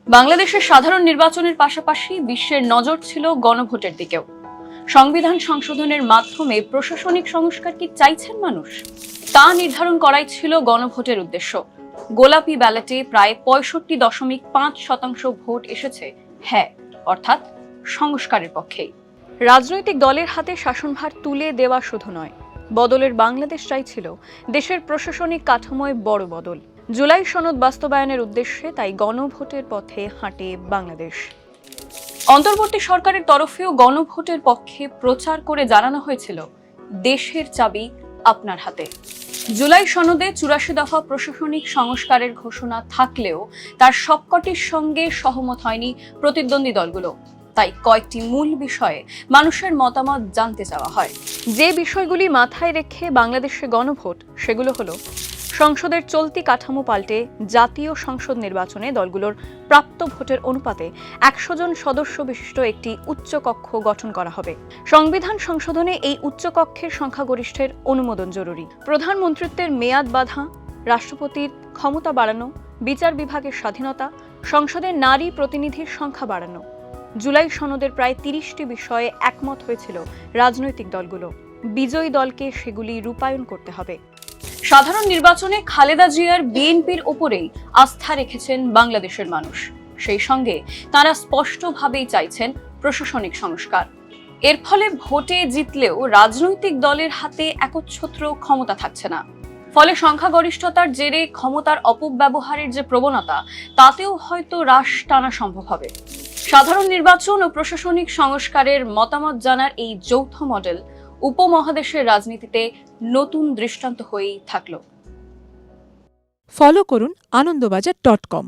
বাংলাদেশের সাধারণ নির্বাচনের পাশাপাশি বিশ্বের নজর ছিল গণভোটের দিকেও। সংবিধান সংশোধনের মাধ্যমে প্রশাসনিক সংস্কার কি চাইছেন মানুষ, তা নির্ধারণ করাই ছিল গণভোটের উদ্দেশ্য। গোলাপি ব্যালটে প্রায় 65.5% ভোট এসেছে হ্যাঁ অর্থাৎ সংস্কারের পক্ষেই। রাজনৈতিক দলের হাতে শাসনভার তুলে দেওয়া শুধু নয়, বদলের বাংলাদেশ চাইছিল দেশের প্রশাসনিক কাঠামোয় বড় বদল। জুলাই সনদ বাস্তবায়নের উদ্দেশ্যে তাই গণভোটের পথে হাঁটে বাংলাদেশ। অন্তর্বর্তী সরকারের তরফেও গণভোটের পক্ষে প্রচার করে জানানো হয়েছিল দেশের চাবি আপনার হাতে। জুলাই সনদে 84 দফা প্রশাসনিক সংস্কারের ঘোষণা থাকলেও তার সবকটির সঙ্গে সহমত হয়নি প্রতিদ্বন্দ্বী দলগুলো। তাই কয়েকটি মূল বিষয়ে মানুষের মতামত জানতে চাওয়া হয়। যে বিষয়গুলি মাথায় রেখে বাংলাদেশে গণভোট, সেগুলো হলো সংসদের চলতি কাঠামো পাল্টে জাতীয় সংসদ নির্বাচনে দলগুলোর প্রাপ্ত ভোটের অনুপাতে 100 জন সদস্য বিশিষ্ট একটি উচ্চকক্ষ গঠন করা হবে। সংবিধান সংশোধনে এই উচ্চকক্ষের সংখ্যাগরিষ্ঠের অনুমোদন জরুরি। প্রধানমন্ত্রীত্বের মেয়াদ বাঁধা, রাষ্ট্রপতির ক্ষমতা বাড়ানো, বিচার বিভাগের স্বাধীনতা, সংসদের নারী প্রতিনিধির সংখ্যা বাড়ানো। জুলাই সনদের প্রায় 30টি বিষয়ে একমত হয়েছিল রাজনৈতিক দলগুলো। বিজয়ী দলকে সেগুলি রূপায়ণ করতে হবে। সাধারণ নির্বাচনে খালেদা জিয়ার বিএনপির ওপরেই আস্থা রেখেছেন বাংলাদেশের মানুষ। সেই সঙ্গে তারা স্পষ্টভাবেই চাইছেন প্রশাসনিক সংস্কার। এর ফলে ভোটে জিতলেও রাজনৈতিক দলের হাতে একচ্ছত্র ক্ষমতা থাকছে না। ফলে সংখ্যাগরিষ্ঠতার জেরে ক্ষমতার অপব্যবহারের যে প্রবণতা, তাতেও হয়তো হ্রাস টানা সম্ভব হবে। সাধারণ নির্বাচন ও প্রশাসনিক সংস্কারের মতামত জানার এই যৌথ মডেল উপমহাদেশের রাজনীতিতে নতুন দৃষ্টান্ত হয়েই থাকলো। ফলো করুন আনন্দবাজার.com।